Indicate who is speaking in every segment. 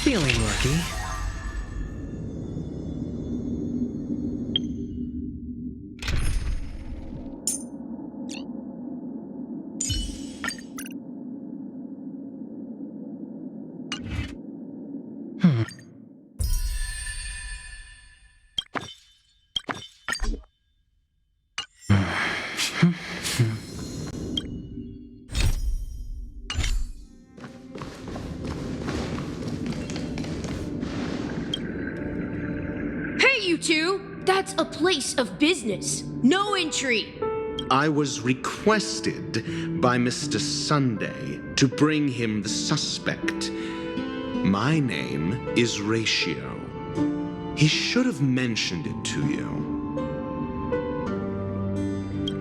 Speaker 1: Feeling lucky.
Speaker 2: You two, that's a place of business. No entry.
Speaker 3: I was requested by Mr. Sunday to bring him the suspect. My name is Ratio. He should have mentioned it to you.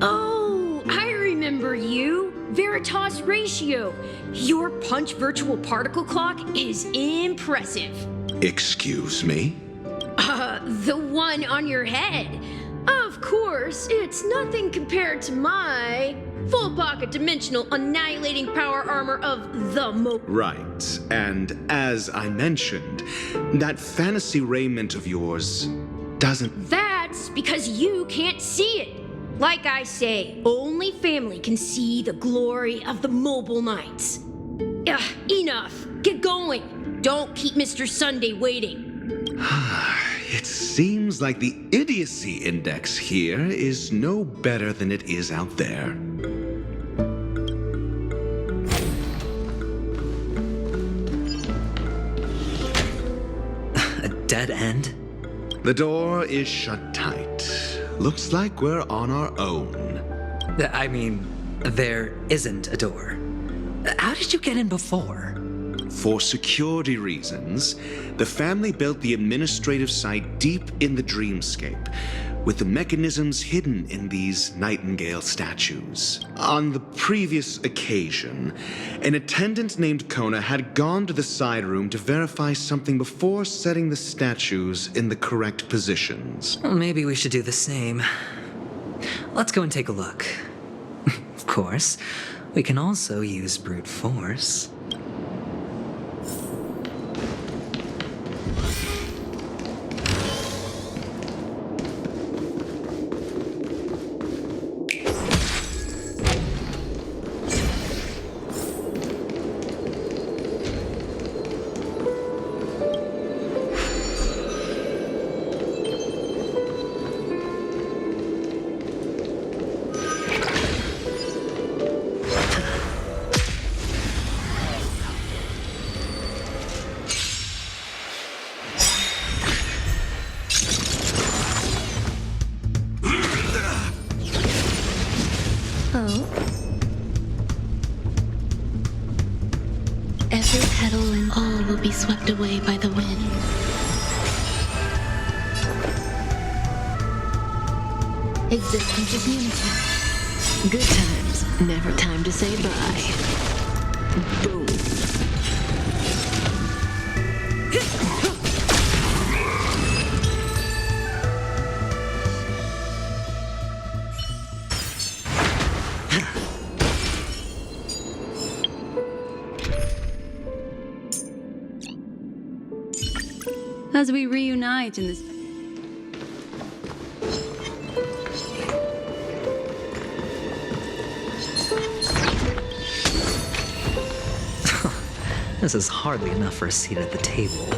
Speaker 2: Oh, I remember you. Veritas Ratio. Your punch virtual particle clock is impressive.
Speaker 3: Excuse me?
Speaker 2: The one on your head. Of course, it's nothing compared to my full pocket dimensional annihilating power armor of the
Speaker 3: Right, and as I mentioned, that fantasy raiment of yours doesn't...
Speaker 2: That's because you can't see it. Like I say, only family can see the glory of the mobile knights. Enough. Get going. Don't keep Mr. Sunday waiting.
Speaker 3: It seems like the idiocy index here is no better than it is out there.
Speaker 1: A dead end?
Speaker 3: The door is shut tight. Looks like we're on our own.
Speaker 1: I mean, there isn't a door. How did you get in before?
Speaker 3: For security reasons, the family built the administrative site deep in the dreamscape, with the mechanisms hidden in these nightingale statues. On the previous occasion, an attendant named Kona had gone to the side room to verify something before setting the statues in the correct positions.
Speaker 1: Well, maybe we should do the same. Let's go and take a look. Of course, we can also use brute force.
Speaker 4: Every petal and all will be swept away by the wind. Existence is unity. Good times, never time to say bye. Boom.
Speaker 5: As we reunite in this...
Speaker 1: This is hardly enough for a seat at the table.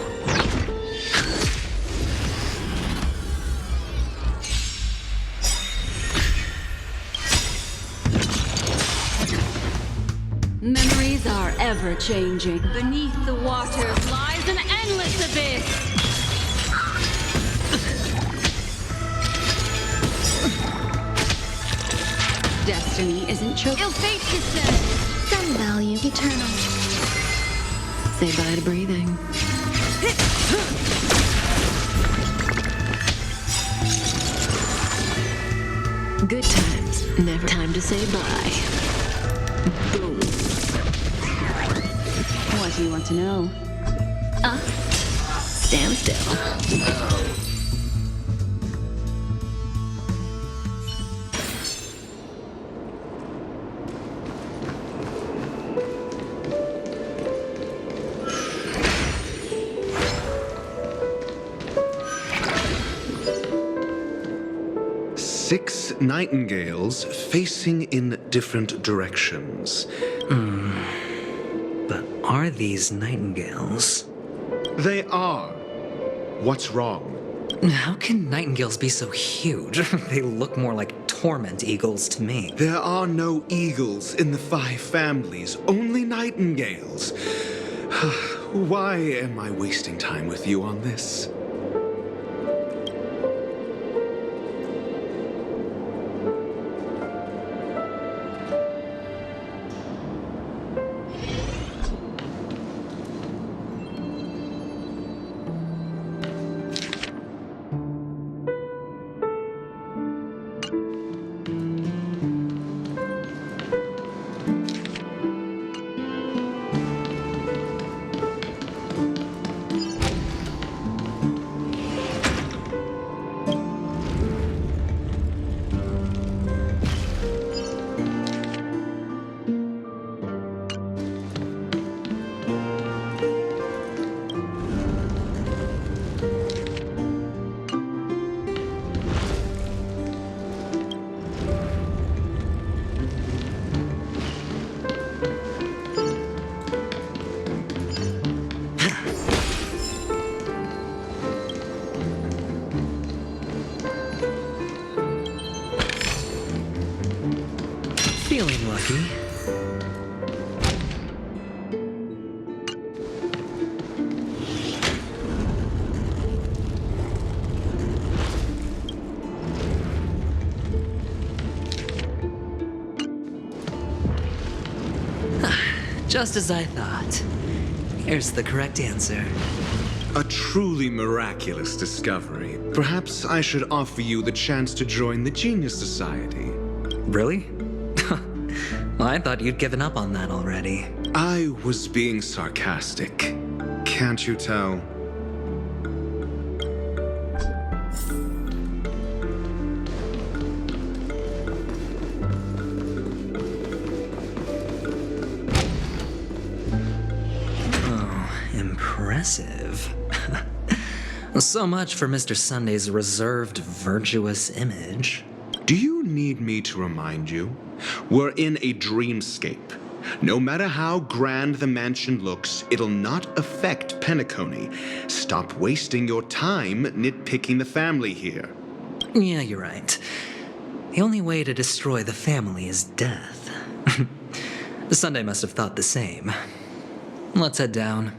Speaker 5: Memories are ever-changing. Beneath the waters lies an endless abyss. Destiny isn't chosen. Ill fate descends.
Speaker 4: Some value eternal. Say bye to breathing. Good times, never time to say bye. Boom.
Speaker 5: What do you want to know?
Speaker 4: Stand still.
Speaker 3: 6 nightingales facing in different directions.
Speaker 1: But are these nightingales?
Speaker 3: They are. What's wrong?
Speaker 1: How can nightingales be so huge? They look more like torment eagles to me.
Speaker 3: There are no eagles in the 5 families, only nightingales. Why am I wasting time with you on this?
Speaker 1: Feeling lucky. Just as I thought. Here's the correct answer.
Speaker 3: A truly miraculous discovery. Perhaps I should offer you the chance to join the Genius Society.
Speaker 1: Really? I thought you'd given up on that already.
Speaker 3: I was being sarcastic. Can't you tell?
Speaker 1: Impressive. So much for Mr. Sunday's reserved, virtuous image.
Speaker 3: Do you need me to remind you? We're in a dreamscape. No matter how grand the mansion looks, it'll not affect Penacony. Stop wasting your time nitpicking the family here.
Speaker 1: Yeah, you're right. The only way to destroy the family is death. Sunday must have thought the same. Let's head down.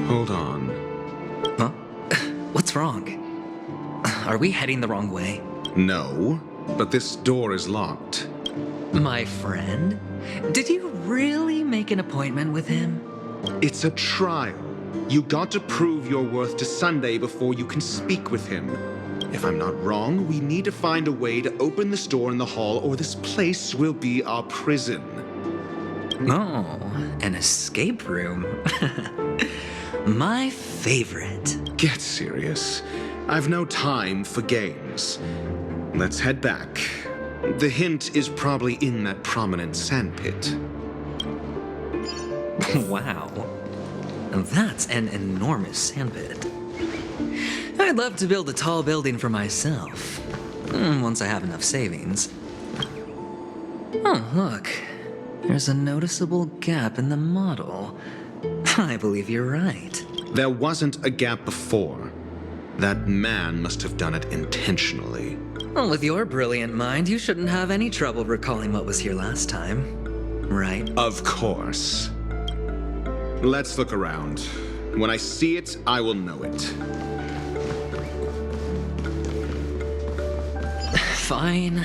Speaker 3: Hold on.
Speaker 1: Huh? What's wrong? Are we heading the wrong way?
Speaker 3: No, but this door is locked.
Speaker 1: My friend? Did you really make an appointment with him?
Speaker 3: It's a trial. You got to prove your worth to Sunday before you can speak with him. If I'm not wrong, we need to find a way to open this door in the hall, or this place will be our prison.
Speaker 1: Oh, an escape room. My favorite.
Speaker 3: Get serious. I've no time for games. Let's head back. The hint is probably in that prominent sandpit.
Speaker 1: Wow. That's an enormous sandpit. I'd love to build a tall building for myself. Once I have enough savings. Oh, look. There's a noticeable gap in the model. I believe you're right.
Speaker 3: There wasn't a gap before. That man must have done it intentionally.
Speaker 1: Well, with your brilliant mind, you shouldn't have any trouble recalling what was here last time. Right?
Speaker 3: Of course. Let's look around. When I see it, I will know it.
Speaker 1: Fine.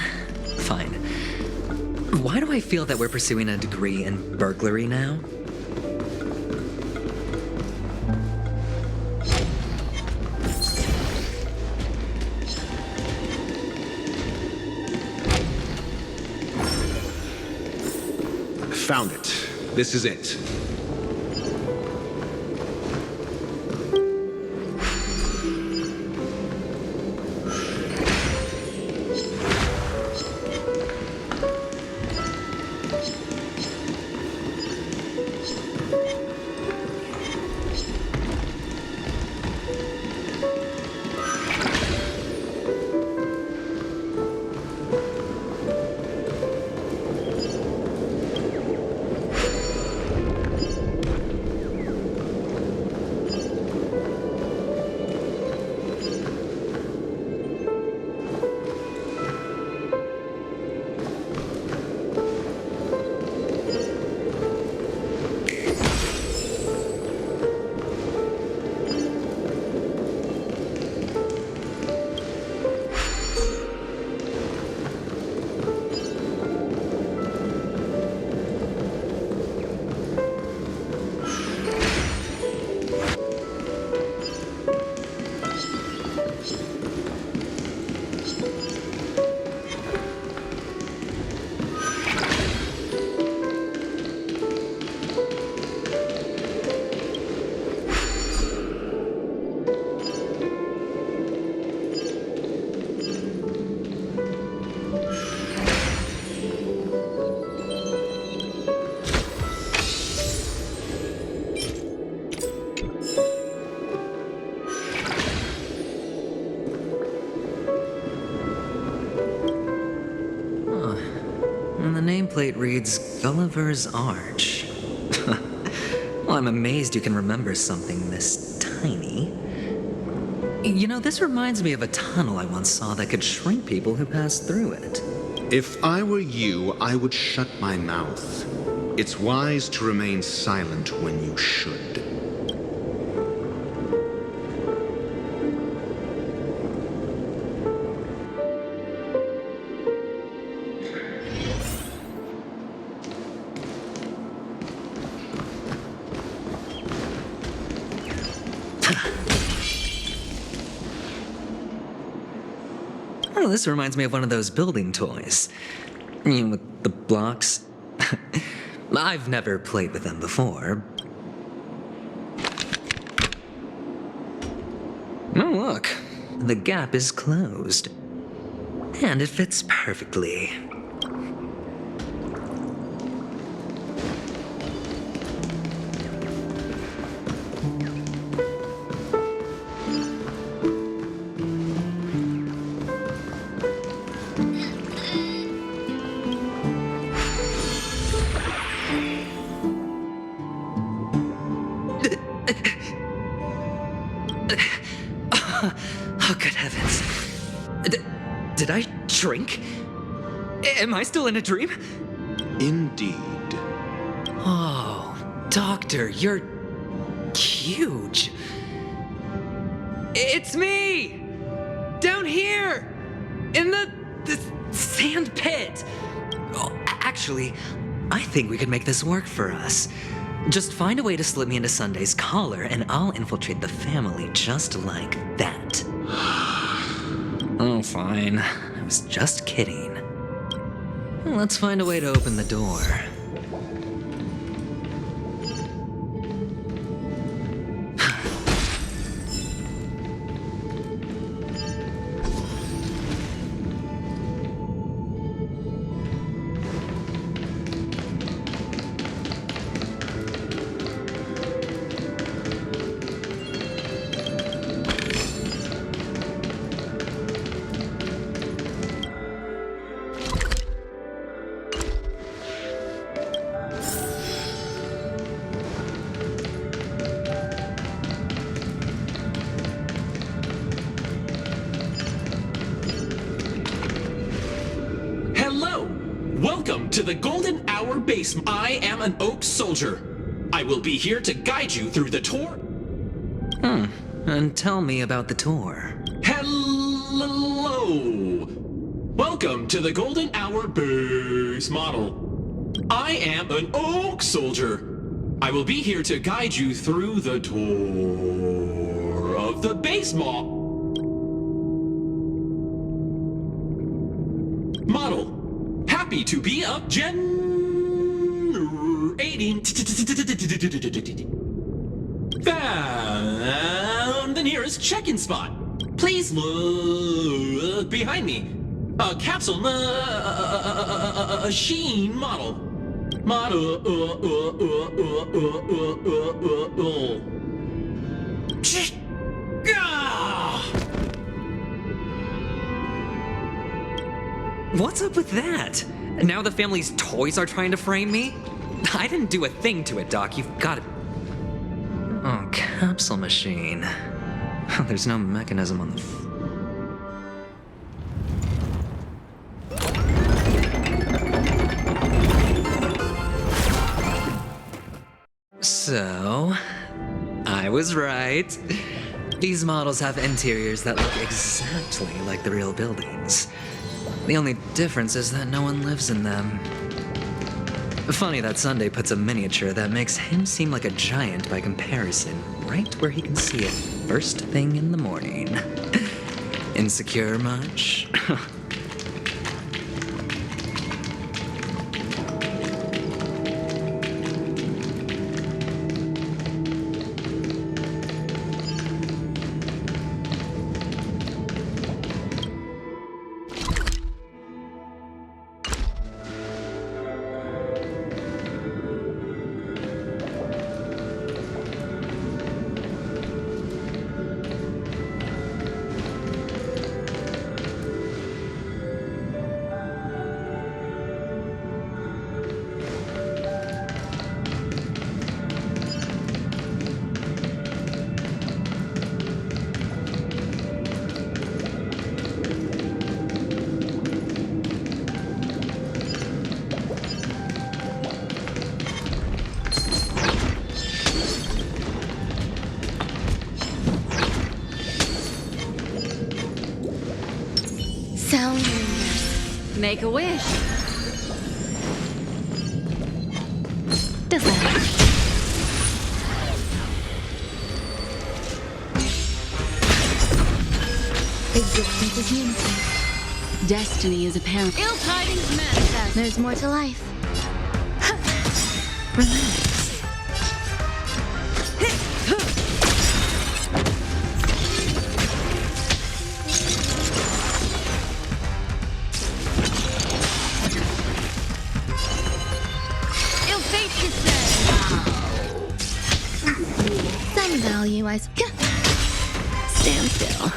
Speaker 1: Fine. Why do I feel that we're pursuing a degree in burglary now?
Speaker 3: Found it. This is it.
Speaker 1: and the nameplate reads Gulliver's Arch. Well, I'm amazed you can remember something this tiny. You know, this reminds me of a tunnel I once saw that could shrink people who passed through it.
Speaker 3: If I were you, I would shut my mouth. It's wise to remain silent when you should.
Speaker 1: Oh, this reminds me of one of those building toys. You know, with the blocks. I've never played with them before. Oh, look. The gap is closed. And it fits perfectly. Oh, good heavens. Did I shrink? Am I still in a dream?
Speaker 3: Indeed.
Speaker 1: Oh, Doctor, you're huge. It's me! Down here! In the sand pit! Oh, actually, I think we could make this work for us. Just find a way to slip me into Sunday's collar, and I'll infiltrate the family just like that. Oh, fine. I was just kidding. Let's find a way to open the door.
Speaker 6: Welcome to the Golden Hour base. I am an Oak soldier. I will be here to guide you through the tour.
Speaker 1: And tell me about the tour.
Speaker 6: Hello. Welcome to the Golden Hour base model. I am an Oak soldier. I will be here to guide you through the tour of the base model. Happy to be of generating. Found the nearest check-in spot. Please look behind me. A capsule machine model.
Speaker 1: What's up with that? Now the family's toys are trying to frame me? I didn't do a thing to it, Doc. You've got it. Oh, capsule machine. There's no mechanism on the... So, I was right. These models have interiors that look exactly like the real buildings. The only difference is that no one lives in them. Funny that Sunday puts a miniature that makes him seem like a giant by comparison, right where he can see it first thing in the morning. Insecure much?
Speaker 5: Make a wish.
Speaker 4: Does that? Existence is unity.
Speaker 5: Destiny is apparent. Ill tidings manifest.
Speaker 4: There's more to life. Relax.
Speaker 5: Ill fate descends.
Speaker 4: Some value, I stand still.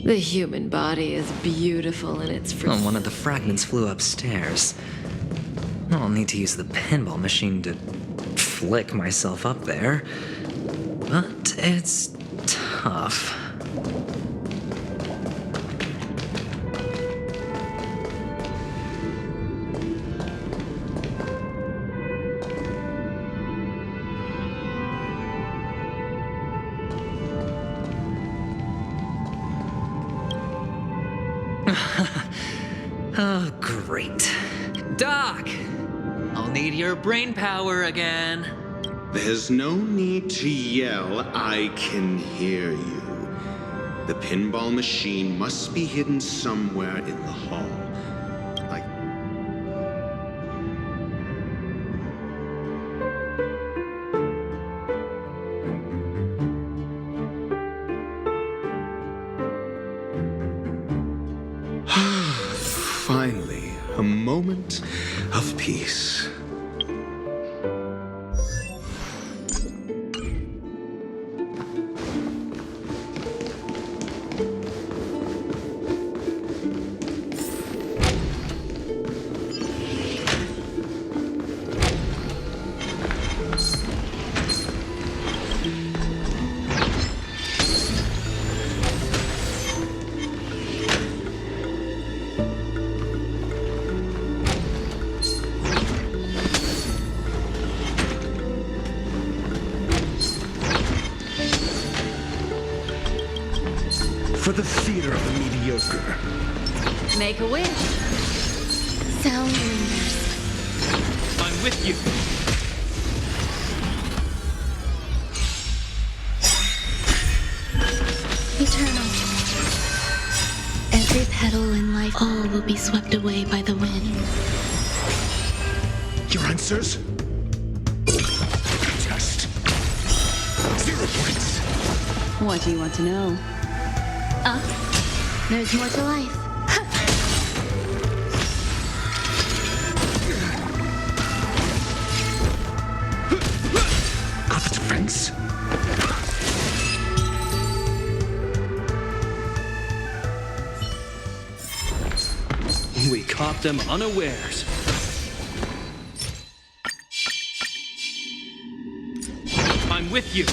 Speaker 5: The human body is beautiful in its
Speaker 1: Oh, one of the fragments flew upstairs. I'll need to use the pinball machine to flick myself up there. But it's tough. Oh, great. Doc! I'll need your brain power again.
Speaker 3: There's no need to yell, I can hear you. The pinball machine must be hidden somewhere in the hall. Like... Finally, a moment of peace.
Speaker 7: For the theater of the mediocre.
Speaker 5: Make a wish.
Speaker 4: Sound lingers.
Speaker 7: I'm with you.
Speaker 4: Eternal. Every petal in life, all will be swept away by the wind.
Speaker 7: Your answers? Test. 0 points.
Speaker 5: What do you want to know?
Speaker 4: There's more to life.
Speaker 7: Got the defense. We caught them unawares. I'm with you.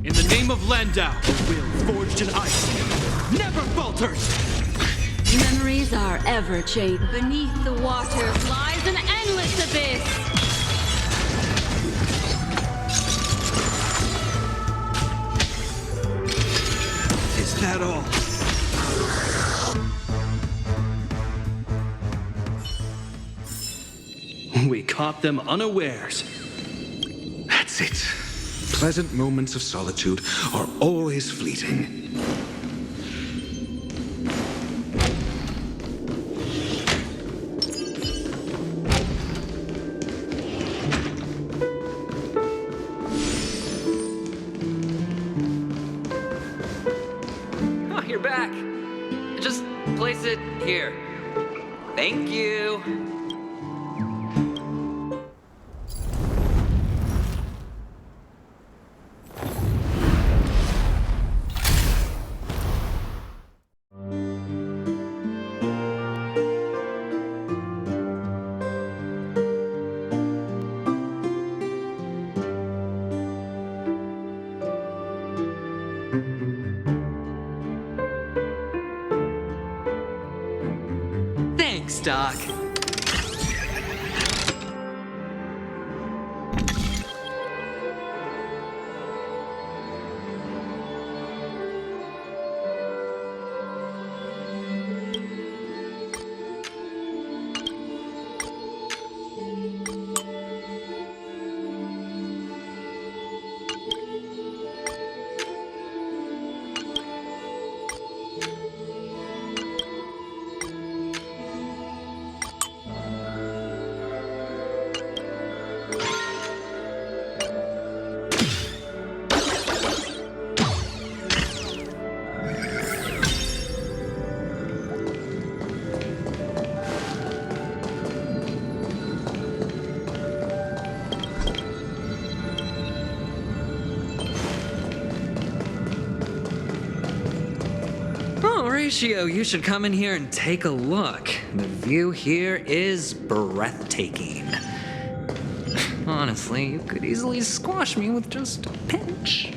Speaker 7: In the name of Landau, a will forged in ice never falters.
Speaker 5: Memories are ever changing. Beneath the water lies an endless abyss.
Speaker 7: Is that all? We caught them unawares.
Speaker 3: That's it. Pleasant moments of solitude are always fleeting.
Speaker 1: Oh, you're back. Just place it here. Thank you. Thanks, Doc. Horatio, you should come in here and take a look. The view here is breathtaking. Honestly, you could easily squash me with just a pinch.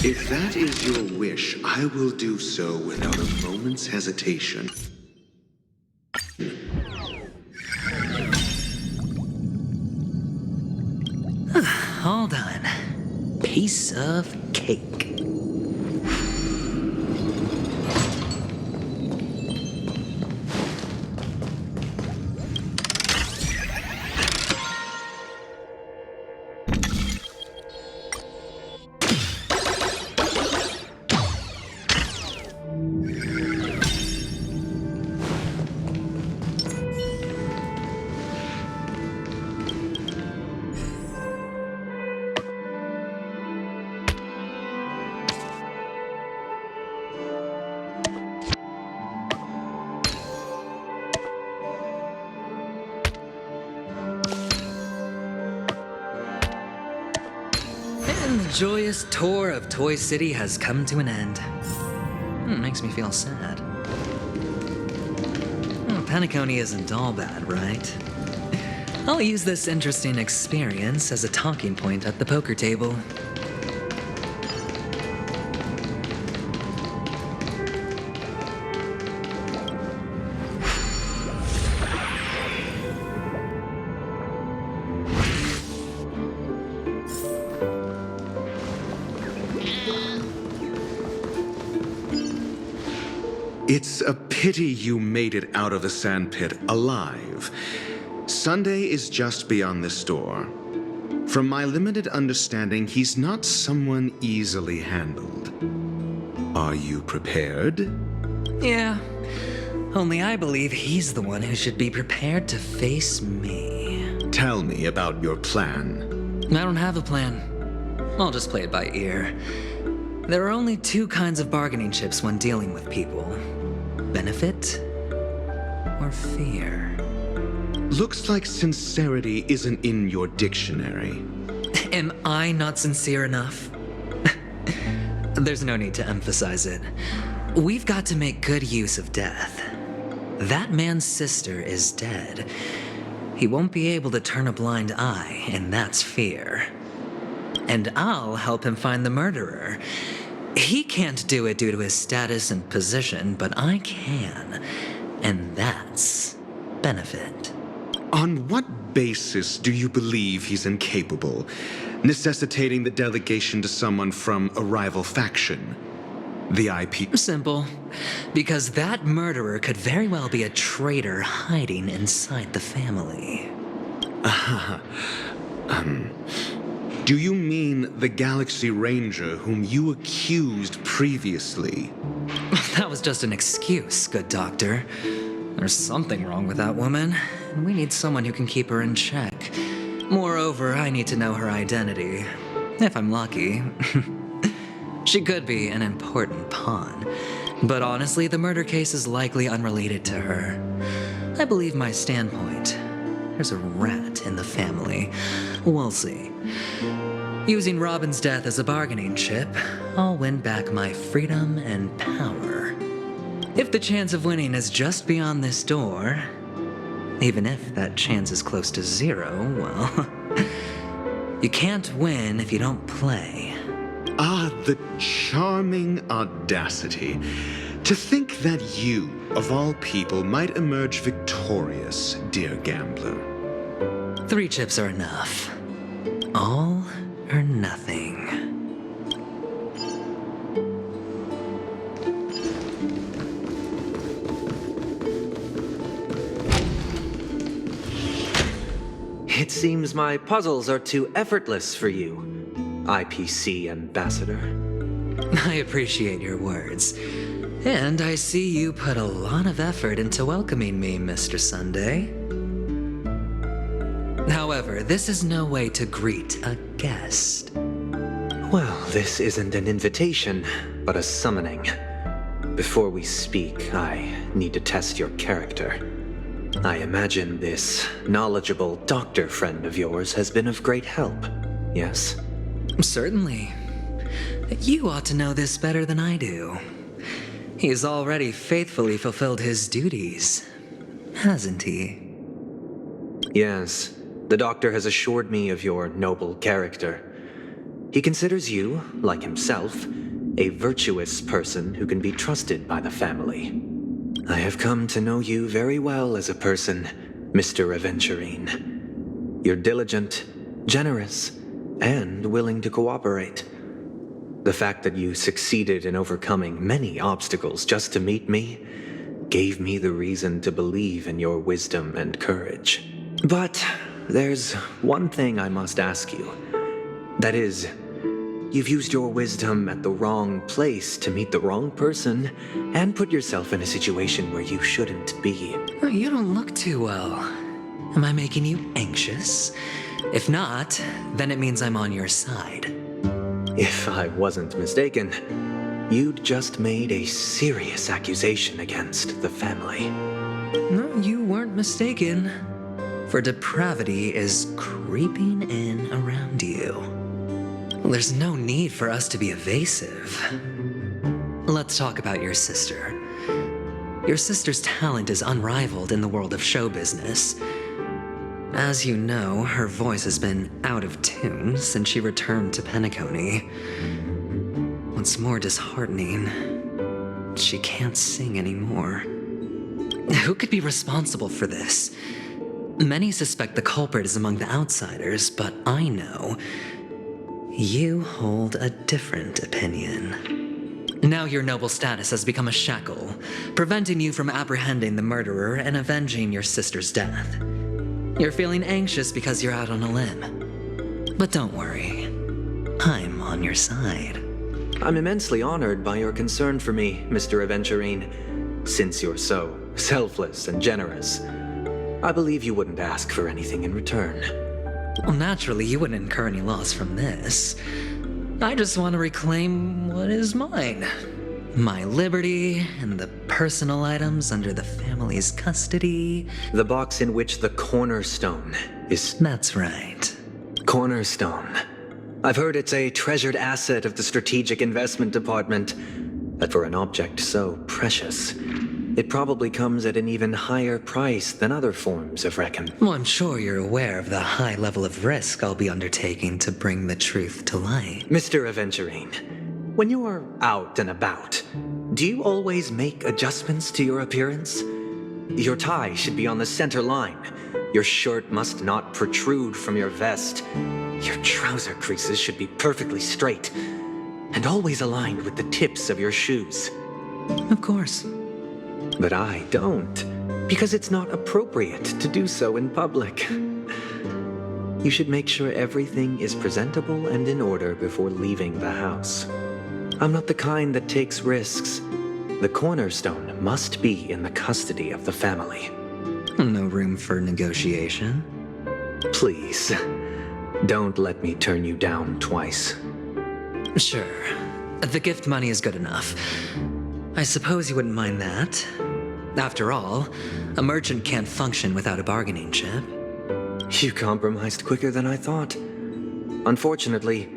Speaker 3: If that is your wish, I will do so without a moment's hesitation.
Speaker 1: All done. Piece of cake. And the joyous tour of Toy City has come to an end. Makes me feel sad. Penacony isn't all bad, right? I'll use this interesting experience as a talking point at the poker table.
Speaker 3: It's a pity you made it out of the sandpit alive. Sunday is just beyond this door. From my limited understanding, he's not someone easily handled. Are you prepared?
Speaker 1: Yeah, only I believe he's the one who should be prepared to face me.
Speaker 3: Tell me about your plan.
Speaker 1: I don't have a plan. I'll just play it by ear. There are only two kinds of bargaining chips when dealing with people. Benefit or fear.
Speaker 3: Looks like sincerity isn't in your dictionary.
Speaker 1: Am I not sincere enough? There's no need to emphasize it. We've got to make good use of death. That man's sister is dead. He won't be able to turn a blind eye, and that's fear. And I'll help him find the murderer. He can't do it due to his status and position, but I can. And that's benefit.
Speaker 3: On what basis do you believe he's incapable, necessitating the delegation to someone from a rival faction? The IP?
Speaker 1: Simple. Because that murderer could very well be a traitor hiding inside the family.
Speaker 3: Do you mean the Galaxy Ranger whom you accused previously?
Speaker 1: That was just an excuse, good doctor. There's something wrong with that woman, and we need someone who can keep her in check. Moreover, I need to know her identity. If I'm lucky. She could be an important pawn. But honestly, the murder case is likely unrelated to her. I believe my standpoint. There's a rat in the family. We'll see. Using Robin's death as a bargaining chip, I'll win back my freedom and power. If the chance of winning is just beyond this door, even if that chance is close to zero, well, you can't win if you don't play.
Speaker 3: Ah, the charming audacity. To think that you, of all people, might emerge victorious, dear gambler.
Speaker 1: 3 chips are enough. All or nothing.
Speaker 8: It seems my puzzles are too effortless for you, IPC Ambassador.
Speaker 1: I appreciate your words. And I see you put a lot of effort into welcoming me, Mr. Sunday. However, this is no way to greet a guest.
Speaker 8: Well, this isn't an invitation, but a summoning. Before we speak, I need to test your character. I imagine this knowledgeable doctor friend of yours has been of great help, yes?
Speaker 1: Certainly. You ought to know this better than I do. He's already faithfully fulfilled his duties, hasn't he?
Speaker 8: Yes, the doctor has assured me of your noble character. He considers you, like himself, a virtuous person who can be trusted by the family. I have come to know you very well as a person, Mr. Aventurine. You're diligent, generous, and willing to cooperate. The fact that you succeeded in overcoming many obstacles just to meet me gave me the reason to believe in your wisdom and courage. But there's one thing I must ask you. That is, you've used your wisdom at the wrong place to meet the wrong person and put yourself in a situation where you shouldn't be.
Speaker 1: You don't look too well. Am I making you anxious? If not, then it means I'm on your side.
Speaker 8: If I wasn't mistaken, you'd just made a serious accusation against the family.
Speaker 1: No, you weren't mistaken. For depravity is creeping in around you. There's no need for us to be evasive. Let's talk about your sister. Your sister's talent is unrivaled in the world of show business. As you know, her voice has been out of tune since she returned to Penacony. What's more disheartening, she can't sing anymore. Who could be responsible for this? Many suspect the culprit is among the outsiders, but I know you hold a different opinion. Now your noble status has become a shackle, preventing you from apprehending the murderer and avenging your sister's death. You're feeling anxious because you're out on a limb. But don't worry, I'm on your side.
Speaker 8: I'm immensely honored by your concern for me, Mr. Aventurine. Since you're so selfless and generous, I believe you wouldn't ask for anything in return.
Speaker 1: Well, naturally, you wouldn't incur any loss from this. I just want to reclaim what is mine. My liberty and the personal items under the family's custody.
Speaker 8: The box in which the cornerstone is...
Speaker 1: That's right.
Speaker 8: Cornerstone. I've heard it's a treasured asset of the Strategic Investment Department. But for an object so precious, it probably comes at an even higher price than other forms of recompense.
Speaker 1: Well, I'm sure you're aware of the high level of risk I'll be undertaking to bring the truth to light.
Speaker 8: Mr. Aventurine, when you're out and about, do you always make adjustments to your appearance? Your tie should be on the center line. Your shirt must not protrude from your vest. Your trouser creases should be perfectly straight and always aligned with the tips of your shoes.
Speaker 1: Of course.
Speaker 8: But I don't, because it's not appropriate to do so in public. You should make sure everything is presentable and in order before leaving the house. I'm not the kind that takes risks. The cornerstone must be in the custody of the family.
Speaker 1: No room for negotiation.
Speaker 8: Please, don't let me turn you down twice.
Speaker 1: Sure. The gift money is good enough. I suppose you wouldn't mind that. After all, a merchant can't function without a bargaining chip.
Speaker 8: You compromised quicker than I thought. Unfortunately,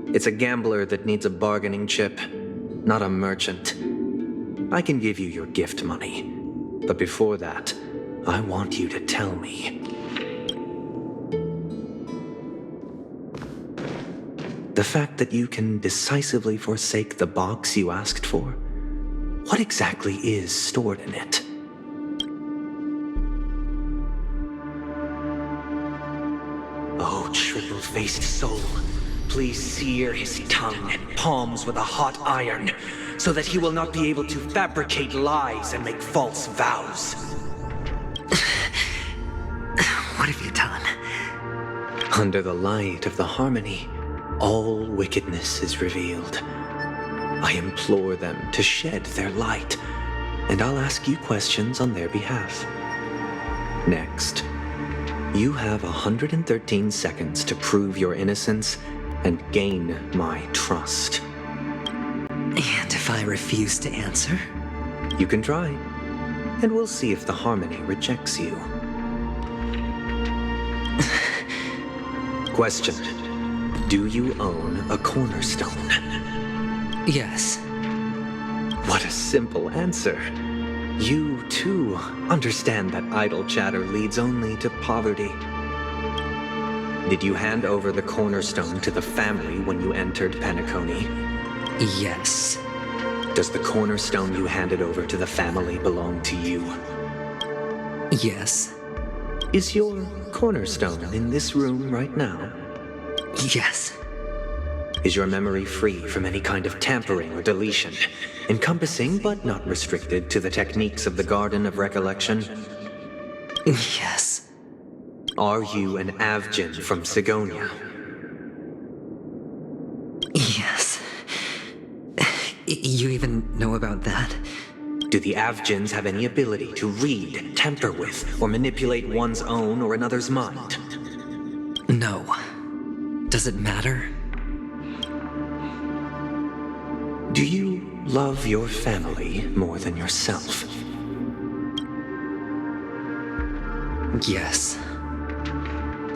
Speaker 8: it's a gambler that needs a bargaining chip, not a merchant. I can give you your gift money, but before that, I want you to tell me. The fact that you can decisively forsake the box you asked for, what exactly is stored in it? Oh, triple-faced soul, please sear his tongue and palms with a hot iron, so that he will not be able to fabricate lies and make false vows.
Speaker 1: What have you done?
Speaker 8: Under the light of the harmony, all wickedness is revealed. I implore them to shed their light, and I'll ask you questions on their behalf. Next, you have 113 seconds to prove your innocence and gain my trust.
Speaker 1: And if I refuse to answer?
Speaker 8: You can try, and we'll see if the harmony rejects you. Question: do you own a cornerstone?
Speaker 1: Yes.
Speaker 8: What a simple answer. You, too, understand that idle chatter leads only to poverty. Did you hand over the cornerstone to the family when you entered Penacony?
Speaker 1: Yes.
Speaker 8: Does the cornerstone you handed over to the family belong to you?
Speaker 1: Yes.
Speaker 8: Is your cornerstone in this room right now?
Speaker 1: Yes.
Speaker 8: Is your memory free from any kind of tampering or deletion, encompassing but not restricted to the techniques of the Garden of Recollection?
Speaker 1: Yes.
Speaker 8: Are you an Avgin from Sigonia?
Speaker 1: Yes. You even know about that?
Speaker 8: Do the Avgins have any ability to read, tamper with, or manipulate one's own or another's mind?
Speaker 1: No. Does it matter?
Speaker 8: Do you love your family more than yourself?
Speaker 1: Yes.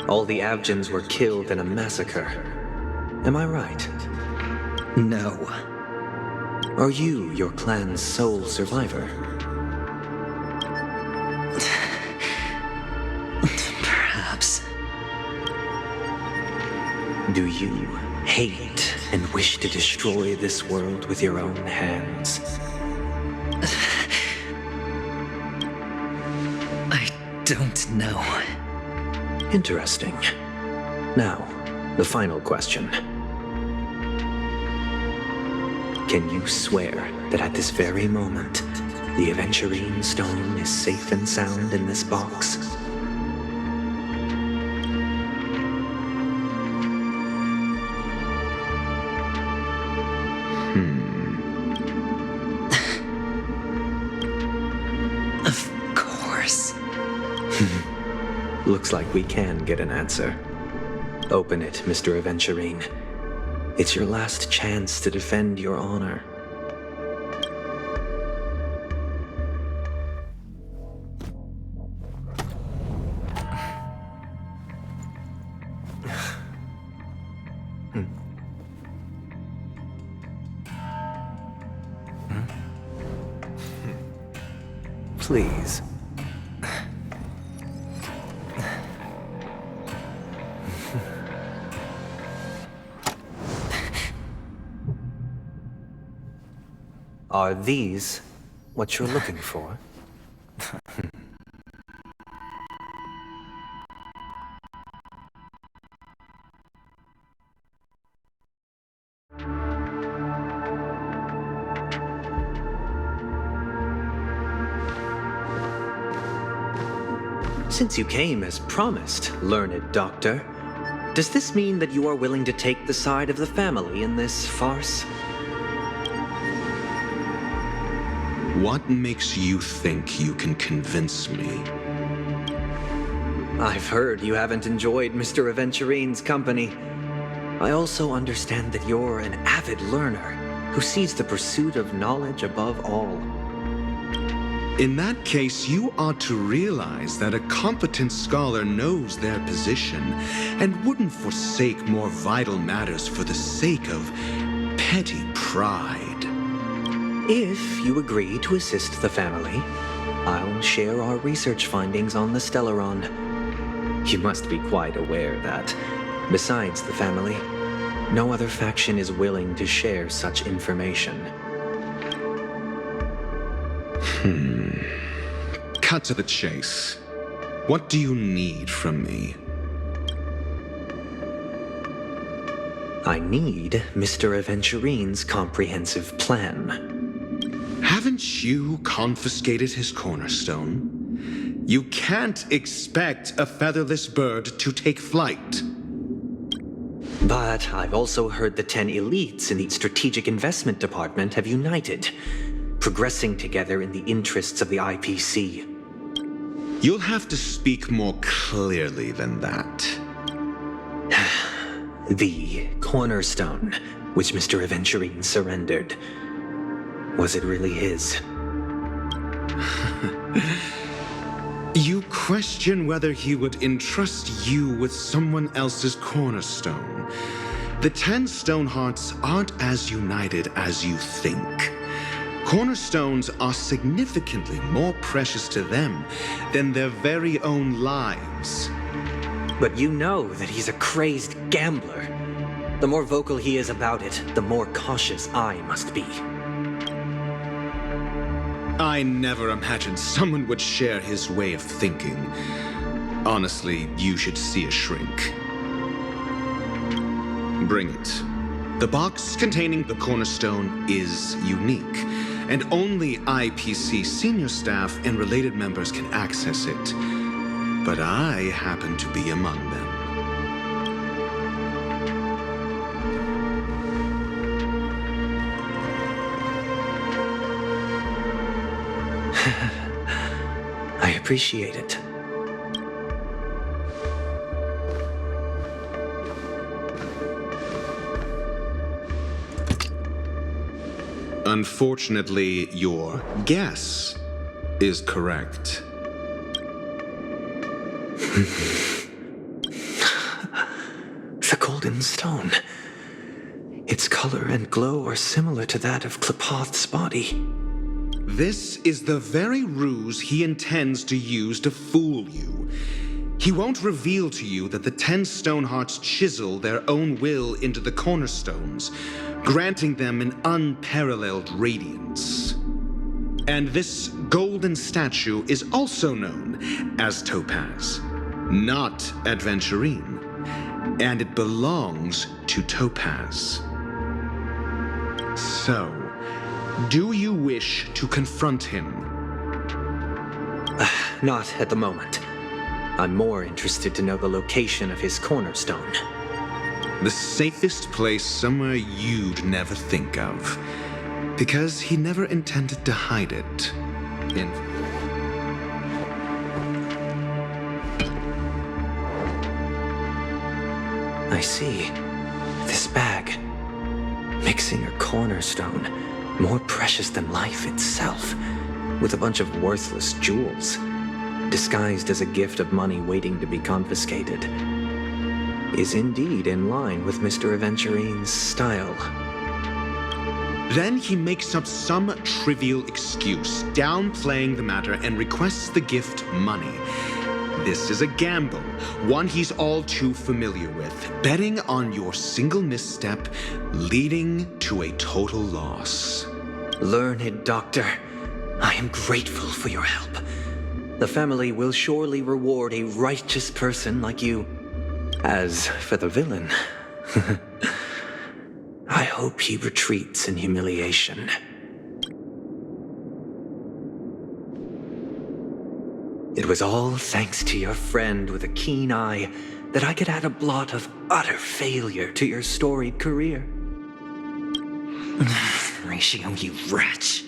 Speaker 8: All the Avgins were killed in a massacre. Am I right?
Speaker 1: No.
Speaker 8: Are you your clan's sole survivor?
Speaker 1: Perhaps.
Speaker 8: Do you hate and wish to destroy this world with your own hands?
Speaker 1: I don't know.
Speaker 8: Interesting. Now, the final question. Can you swear that at this very moment, the Aventurine stone is safe and sound in this box?
Speaker 1: Of course.
Speaker 8: Looks like we can get an answer. Open it, Mr. Aventurine. It's your last chance to defend your honor. Please. Are these what you're looking for? Since you came as promised, learned doctor, does this mean that you are willing to take the side of the family in this farce?
Speaker 3: What makes you think you can convince me?
Speaker 8: I've heard you haven't enjoyed Mr. Aventurine's company. I also understand that you're an avid learner who sees the pursuit of knowledge above all.
Speaker 3: In that case, you ought to realize that a competent scholar knows their position and wouldn't forsake more vital matters for the sake of petty pride.
Speaker 8: If you agree to assist the family, I'll share our research findings on the Stellaron. You must be quite aware that, besides the family, no other faction is willing to share such information.
Speaker 3: Cut to the chase. What do you need from me?
Speaker 8: I need Mr. Aventurine's comprehensive plan.
Speaker 3: Haven't you confiscated his cornerstone? You can't expect a featherless bird to take flight.
Speaker 8: But I've also heard the 10 elites in the Strategic Investment Department have united, progressing together in the interests of the IPC.
Speaker 3: You'll have to speak more clearly than that.
Speaker 8: The cornerstone, which Mr. Aventurine surrendered. Was it really his?
Speaker 3: You question whether he would entrust you with someone else's cornerstone. The 10 Stonehearts aren't as united as you think. Cornerstones are significantly more precious to them than their very own lives.
Speaker 8: But you know that he's a crazed gambler. The more vocal he is about it, the more cautious I must be.
Speaker 3: I never imagined someone would share his way of thinking. Honestly, you should see a shrink. Bring it. The box containing the cornerstone is unique, and only IPC senior staff and related members can access it. But I happen to be among them.
Speaker 8: I appreciate it.
Speaker 3: Unfortunately, your guess is correct.
Speaker 8: The golden stone. Its color and glow are similar to that of Klepoth's body.
Speaker 3: This is the very ruse he intends to use to fool you. He won't reveal to you that the 10 Stonehearts chisel their own will into the cornerstones, granting them an unparalleled radiance. And this golden statue is also known as Topaz, not Adventurine, and it belongs to Topaz. So, do you wish to confront him?
Speaker 8: Not at the moment. I'm more interested to know the location of his cornerstone.
Speaker 3: The safest place somewhere you'd never think of. Because he never intended to hide it.
Speaker 8: I see. This bag. Mixing a cornerstone, more precious than life itself, with a bunch of worthless jewels, disguised as a gift of money waiting to be confiscated, is indeed in line with Mr. Aventurine's style.
Speaker 3: Then he makes up some trivial excuse, downplaying the matter, and requests the gift money. This is a gamble, one he's all too familiar with, betting on your single misstep, leading to a total loss.
Speaker 8: Learned doctor, I am grateful for your help. The family will surely reward a righteous person like you. As for the villain, I hope he retreats in humiliation. It was all thanks to your friend with a keen eye that I could add a blot of utter failure to your storied career.
Speaker 1: Ratio, you wretch.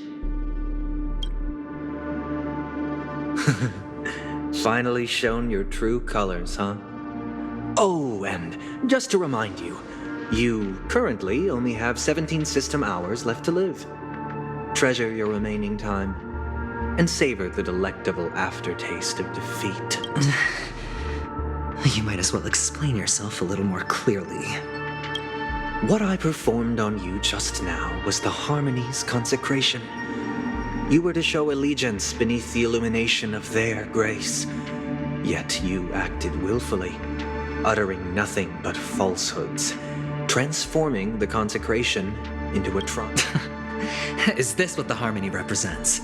Speaker 8: Finally shown your true colors, huh? Oh, and just to remind you, you currently only have 17 system hours left to live. Treasure your remaining time, and savor the delectable aftertaste of defeat.
Speaker 1: You might as well explain yourself a little more clearly.
Speaker 8: What I performed on you just now was the Harmony's consecration. You were to show allegiance beneath the illumination of their grace. Yet you acted willfully, uttering nothing but falsehoods, transforming the consecration into a trap.
Speaker 1: Is this what the Harmony represents?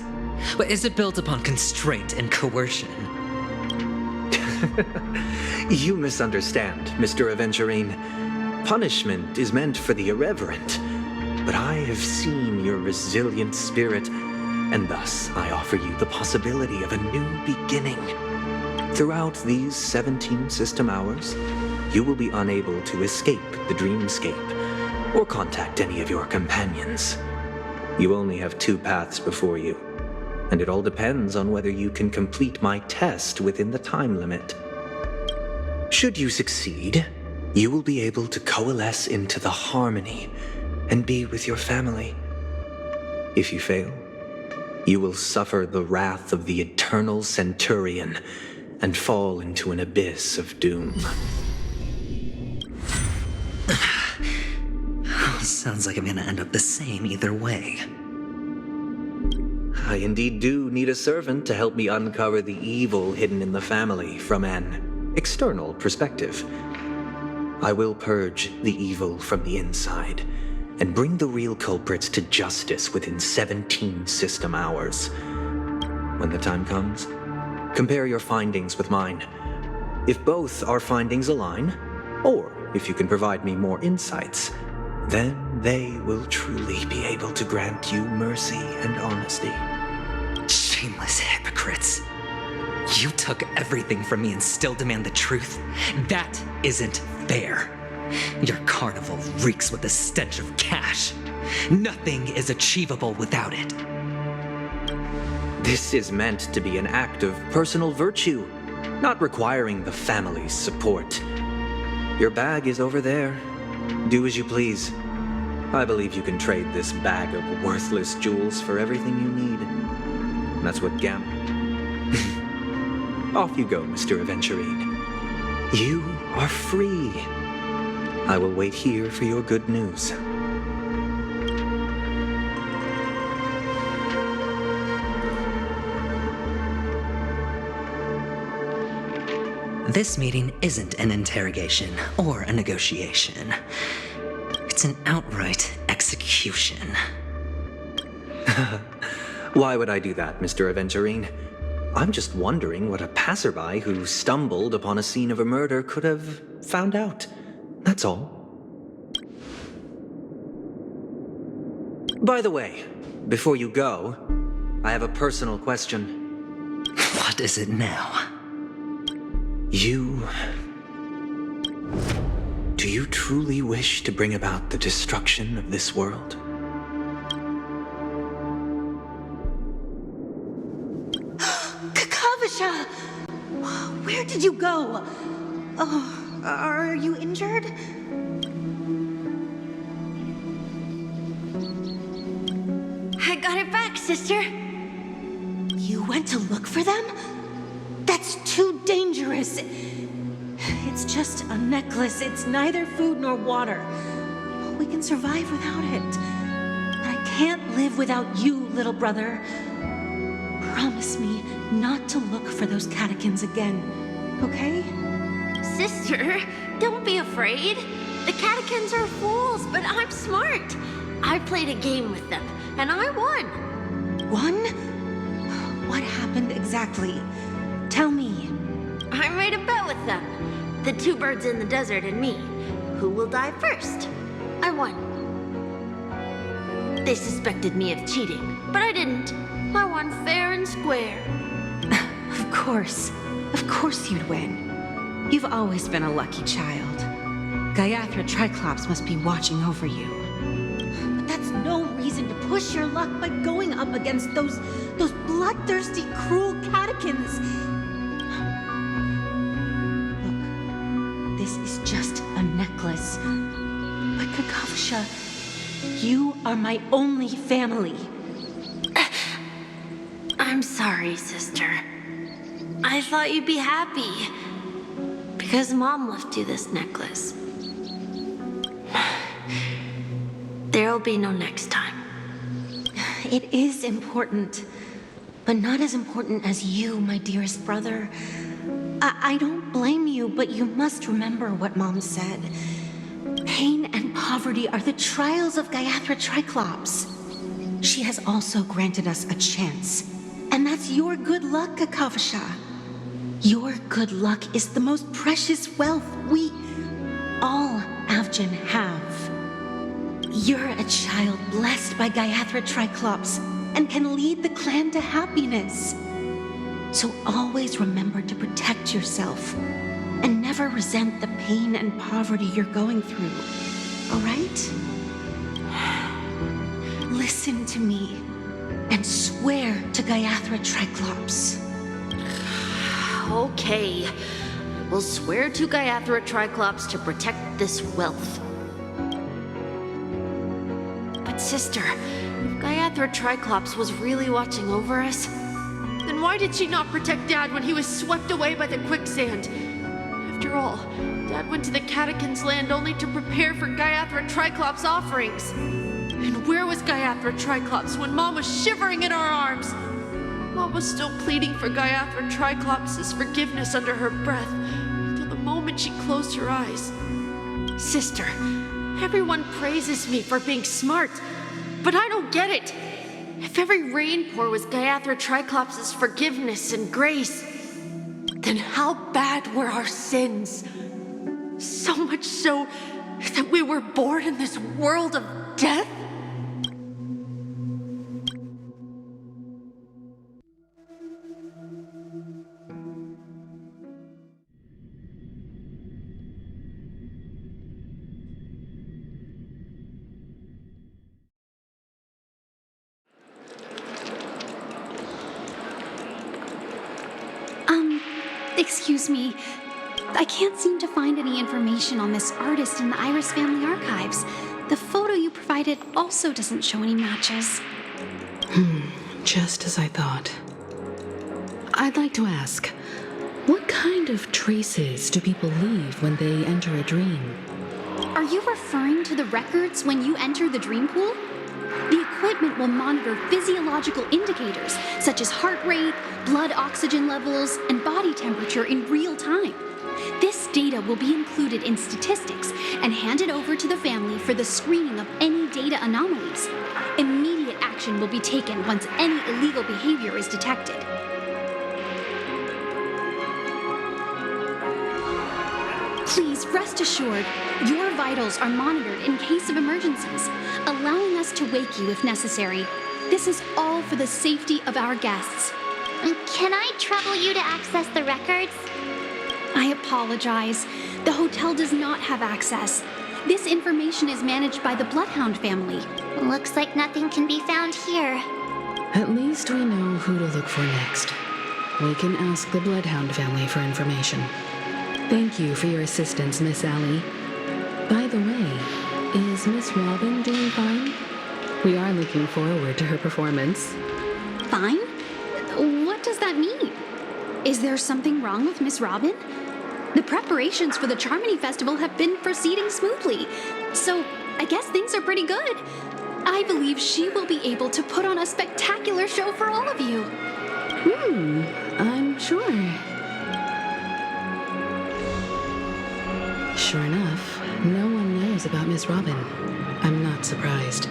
Speaker 1: But is it built upon constraint and coercion?
Speaker 8: You misunderstand, Mr. Aventurine. Punishment is meant for the irreverent, but I have seen your resilient spirit, and thus I offer you the possibility of a new beginning. Throughout these 17 system hours, you will be unable to escape the dreamscape or contact any of your companions. You only have 2 paths before you, and it all depends on whether you can complete my test within the time limit. Should you succeed, you will be able to coalesce into the harmony and be with your family. If you fail, you will suffer the wrath of the eternal Centurion and fall into an abyss of doom.
Speaker 1: Sounds like I'm gonna end up the same either way.
Speaker 8: I indeed do need a servant to help me uncover the evil hidden in the family from an external perspective. I will purge the evil from the inside and bring the real culprits to justice within 17 system hours. When the time comes, compare your findings with mine. If both our findings align, or if you can provide me more insights, then they will truly be able to grant you mercy and honesty.
Speaker 1: Shameless hypocrites. You took everything from me and still demand the truth? That isn't fair. Your carnival reeks with the stench of cash. Nothing is achievable without it.
Speaker 8: This is meant to be an act of personal virtue, not requiring the family's support. Your bag is over there. Do as you please. I believe you can trade this bag of worthless jewels for everything you need. That's what Off you go, Mr. Aventurine. You are free. I will wait here for your good news.
Speaker 1: This meeting isn't an interrogation or a negotiation. It's an outright execution.
Speaker 8: Why would I do that, Mr. Aventurine? I'm just wondering what a passerby who stumbled upon a scene of a murder could have found out. That's all. By the way, before you go, I have a personal question.
Speaker 1: What is it now?
Speaker 8: Do you truly wish to bring about the destruction of this world?
Speaker 2: Kakavasha! Where did you go? Oh, are you injured? I got it back, sister. You went to look for them? That's too dangerous. It's just a necklace. It's neither food nor water. We can survive without it. But I can't live without you, little brother. Promise me not to look for those catechins again, okay?
Speaker 9: Sister, don't be afraid. The catechins are fools, but I'm smart. I played a game with them, and I won.
Speaker 2: Won? What happened exactly? Tell me.
Speaker 9: I made a bet with them. The 2 birds in the desert and me. Who will die first? I won. They suspected me of cheating, but I didn't. I won fair and square.
Speaker 2: Of course you'd win. You've always been a lucky child. Gaiathra Triclops must be watching over you. But that's no reason to push your luck by going up against those bloodthirsty, cruel catechins. Look, this is just a necklace. But Kakavasha, you are my only family.
Speaker 9: I'm sorry, sister. I thought you'd be happy. Because Mom left you this necklace. There'll be no next time.
Speaker 2: It is important, but not as important as you, my dearest brother. I don't blame you, but you must remember what Mom said. Pain and poverty are the trials of Gaiathra Triclops. She has also granted us a chance.
Speaker 10: that's your good luck, Akavasha. Your good luck is the most precious wealth we all Avgin have. You're a child blessed by Gayathra Triclops and can lead the clan to happiness. So always remember to protect yourself and never resent the pain and poverty you're going through, all right? Listen to me and swear to Gayathra Triclops.
Speaker 9: Okay. We'll swear to Gayathra Triclops to protect this wealth. But sister, if Gayathra Triclops was really watching over us, then why did she not protect Dad when he was swept away by the quicksand? After all, Dad went to the Catechins' land only to prepare for Gayathra Triclops' offerings. And where was Gayathra Triclops when Mom was shivering in our arms? Mom was still pleading for Gayathra Triclops' forgiveness under her breath until the moment she closed her eyes. Sister, everyone praises me for being smart, but I don't get it. If every rain pour was Gayathra Triclops' forgiveness and grace, then how bad were our sins? So much so that we were born in this world of death?
Speaker 11: Excuse me. I can't seem to find any information on this artist in the Iris family archives. The photo you provided also doesn't show any matches.
Speaker 12: Just as I thought. I'd like to ask, what kind of traces do people leave when they enter a dream?
Speaker 11: Are you referring to the records when you enter the dream pool? The equipment will monitor physiological indicators such as heart rate, blood oxygen levels, and body temperature in real time. This data will be included in statistics and handed over to the family for the screening of any data anomalies. Immediate action will be taken once any illegal behavior is detected. Please rest assured, your vitals are monitored in case of emergencies, allowing us to wake you if necessary. This is all for the safety of our guests.
Speaker 13: Can I trouble you to access the records?
Speaker 11: I apologize. The hotel does not have access. This information is managed by the Bloodhound family.
Speaker 13: Looks like nothing can be found here.
Speaker 12: At least we know who to look for next. We can ask the Bloodhound family for information. Thank you for your assistance, Miss Allie. By the way, is Miss Robin doing fine? We are looking forward to her performance.
Speaker 11: Fine? What does that mean? Is there something wrong with Miss Robin? The preparations for the Charmony Festival have been proceeding smoothly, so I guess things are pretty good. I believe she will be able to put on a spectacular show for all of you.
Speaker 12: I'm sure. Sure enough, no one knows about Miss Robin. I'm not surprised.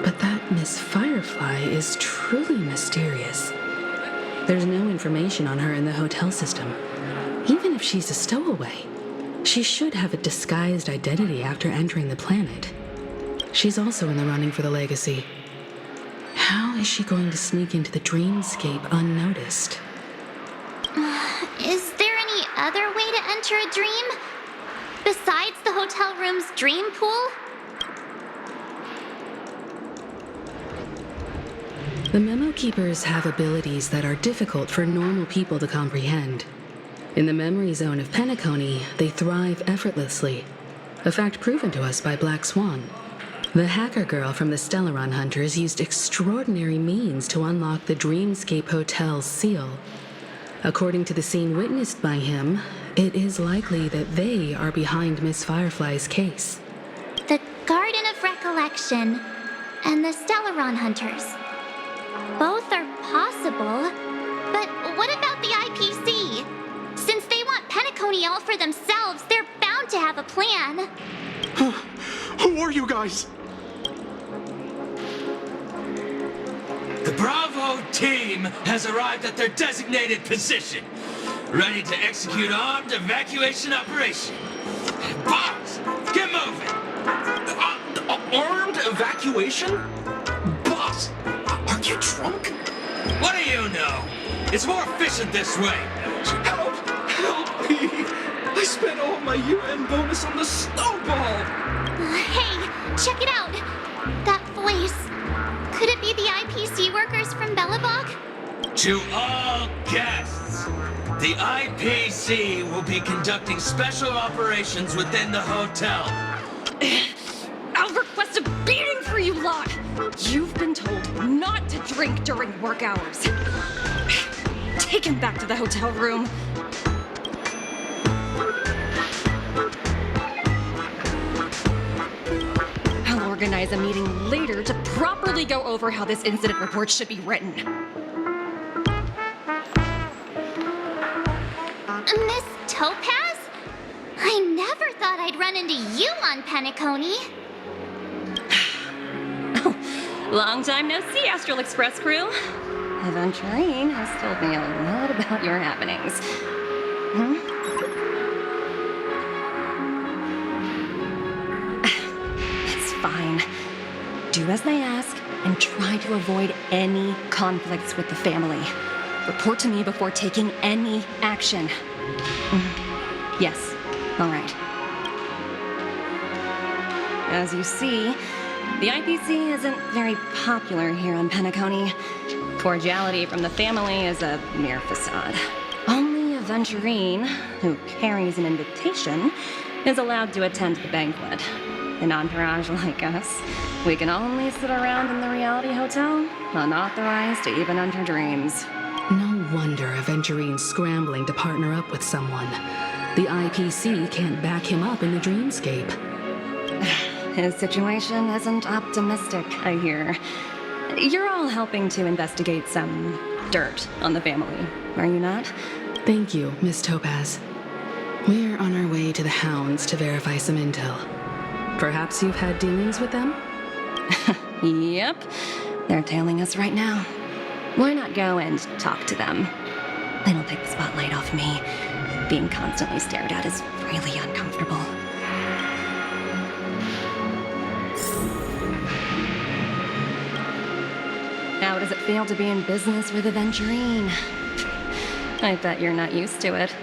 Speaker 12: But that Miss Firefly is truly mysterious. There's no information on her in the hotel system. Even if she's a stowaway, she should have a disguised identity after entering the planet. She's also in the running for the legacy. How is she going to sneak into the dreamscape unnoticed?
Speaker 13: Is there any other way to enter a dream? Besides the hotel room's dream pool?
Speaker 12: The Memo Keepers have abilities that are difficult for normal people to comprehend. In the memory zone of Penacony, they thrive effortlessly, a fact proven to us by Black Swan. The hacker girl from the Stellaron Hunters used extraordinary means to unlock the Dreamscape Hotel's seal. According to the scene witnessed by him, it is likely that they are behind Miss Firefly's case.
Speaker 13: The Garden of Recollection and the Stellaron Hunters. Both are possible, but what about the IPC? Since they want Penacony all for themselves, they're bound to have a plan.
Speaker 7: Who are you guys?
Speaker 8: The
Speaker 14: Bravo team has arrived at their designated position, ready to execute armed evacuation operation. Boss, get moving!
Speaker 6: Armed evacuation? Boss, are you drunk?
Speaker 14: What do you know? It's more efficient this way.
Speaker 6: Help! Help me! I spent all my year-end bonus on the snowball!
Speaker 13: Hey, check it out! That voice. Could it be the IPC workers from Belobog?
Speaker 14: To all guests, the IPC will be conducting special operations within the hotel.
Speaker 15: I'll request a beating for you lot! You've been told not to drink during work hours. Take him back to the hotel room. I'll organize a meeting later to properly go over how this incident report should be written.
Speaker 13: Miss Topaz? I never thought I'd run into you on Penacony.
Speaker 15: Long time no see, Astral Express crew. Aventurine has told me a lot about your happenings. It's fine. Do as they ask and try to avoid any conflicts with the family. Report to me before taking any action. Yes, all right. As you see, the IPC isn't very popular here on Penacony. Cordiality from the family is a mere facade. Only a Aventurine, who carries an invitation, is allowed to attend the banquet. An entourage like us, we can only sit around in the reality hotel, unauthorized to even enter dreams.
Speaker 12: No wonder Aventurine's scrambling to partner up with someone. The IPC can't back him up in the dreamscape.
Speaker 15: His situation isn't optimistic, I hear. You're all helping to investigate some dirt on the family, are you not?
Speaker 12: Thank you, Miss Topaz. We're on our way to the Hounds to verify some intel. Perhaps you've had dealings with them?
Speaker 15: Yep. They're tailing us right now. Why not go and talk to them? It'll take the spotlight off me. Being constantly stared at is really uncomfortable. How does it feel to be in business with Aventurine? I bet you're not used to it.